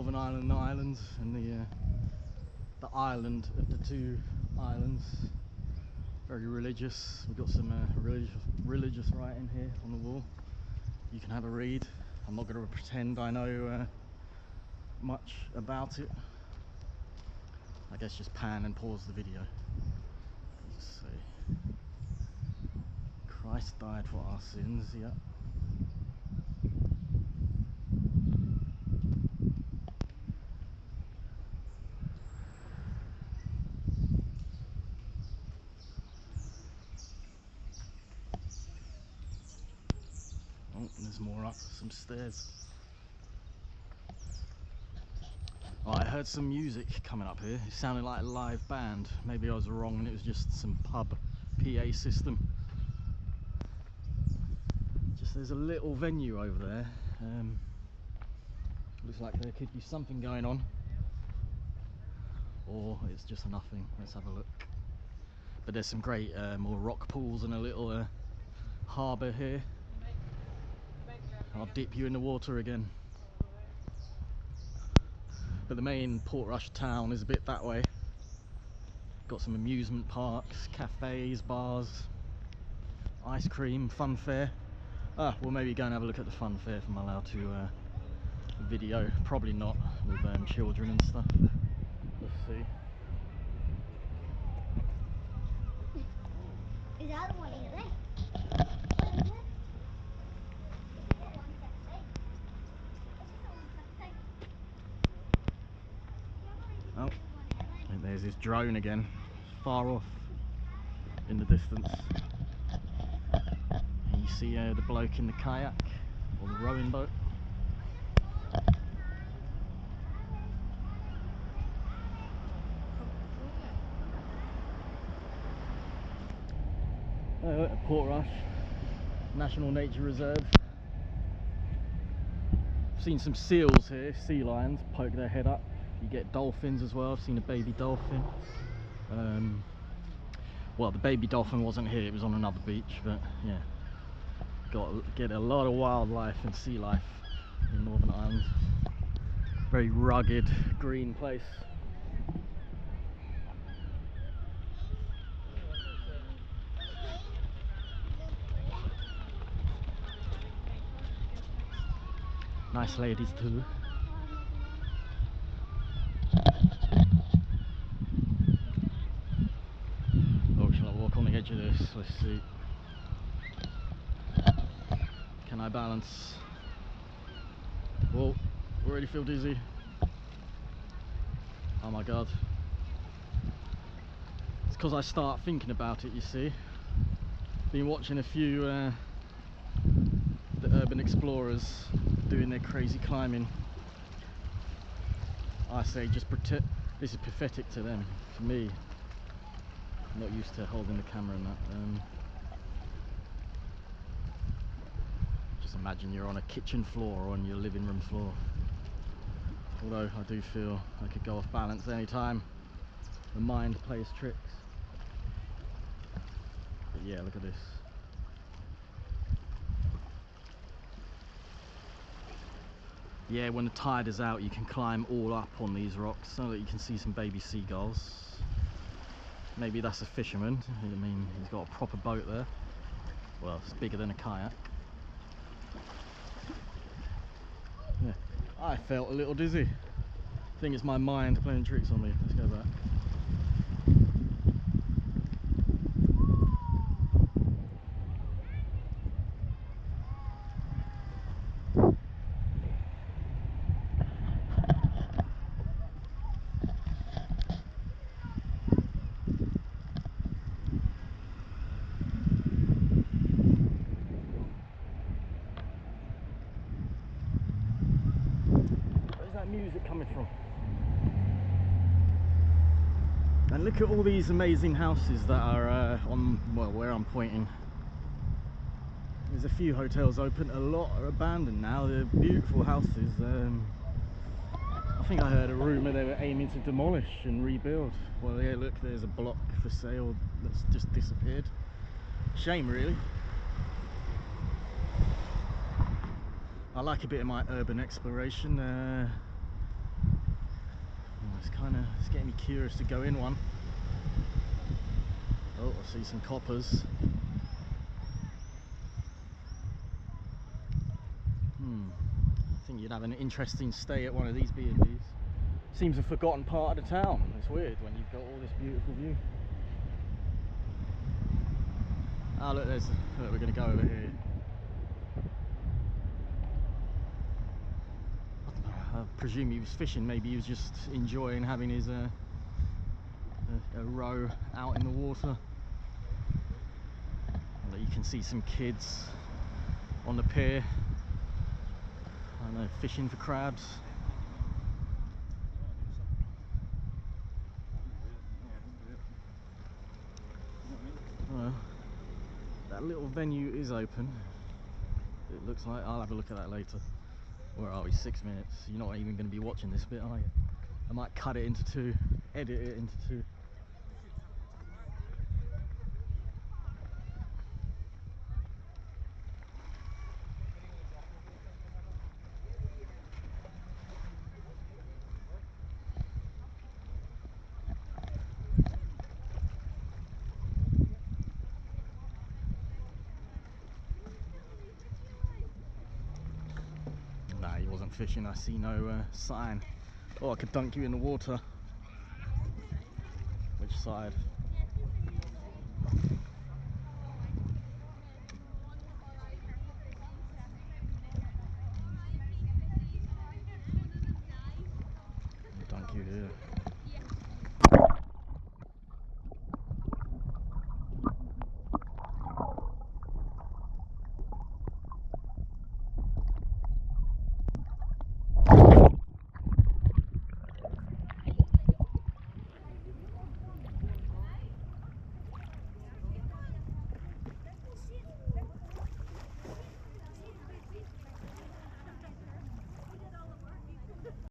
Northern Ireland islands and the island of the two islands. Very religious. We've got some religious writing here on the wall. You can have a read. I'm not going to pretend I know much about it. I guess just pan and pause the video. Let's see. Christ died for our sins. Yep. Oh, there's more up, some stairs. Oh, I heard some music coming up here. It sounded like a live band. Maybe I was wrong and it was just some pub PA system. Just there's a little venue over there. Looks like there could be something going on. Or it's just nothing. Let's have a look. But there's some great more rock pools and a little harbour here. I'll dip you in the water again. But the main Portrush town is a bit that way. Got some amusement parks, cafes, bars, ice cream, fun fair. We'll maybe go and have a look at the fun fair if I'm allowed to video. Probably not with children and stuff. Let's see. Is that the one in there? Oh, and there's this drone again, far off in the distance. And you see the bloke in the kayak or the rowing boat. At Portrush National Nature Reserve. I've seen some seals here, sea lions, poke their head up. You get dolphins as well. I've seen a baby dolphin. Well, the baby dolphin wasn't here, it was on another beach, but yeah, get a lot of wildlife and sea life in Northern Ireland. Very rugged, green place. Nice ladies too. Oh, shall I walk on the edge of this? Let's see. Can I balance? Whoa, already feel dizzy. Oh my god. It's because I start thinking about it, you see. Been watching a few the urban explorers doing their crazy climbing. I say just pretend this is pathetic to them. For me, I'm not used to holding the camera and that. Just imagine you're on a kitchen floor or on your living room floor. Although I do feel I could go off balance any time. The mind plays tricks. But yeah, look at this. Yeah, when the tide is out you can climb all up on these rocks so that you can see some baby seagulls. Maybe that's a fisherman. I mean, he's got a proper boat there. Well, it's bigger than a kayak. Yeah, I felt a little dizzy. I think it's my mind playing tricks on me. Let's go back. Music coming from, and look at all these amazing houses that are on, well, where I'm pointing. There's a few hotels open, a lot are abandoned now. They're beautiful houses. I think I heard a rumour they were aiming to demolish and rebuild. Well, yeah, look, there's a block for sale that's just disappeared. Shame, really. I like a bit of my urban exploration. it's getting me curious to go in one. Oh, I see some coppers. I think you'd have an interesting stay at one of these B&Bs. Seems a forgotten part of the town. It's weird when you've got all this beautiful view. Oh look, we're going to go over here. I presume he was fishing. Maybe he was just enjoying having his a row out in the water. And you can see some kids on the pier, I don't know, fishing for crabs. Well, that little venue is open. It looks like. I'll have a look at that later. Where are we? 6 minutes. You're not even going to be watching this bit, are you? I might cut it into two, edit it into two. Nah, he wasn't fishing. I see no sign. Oh, I could dunk you in the water. Which side?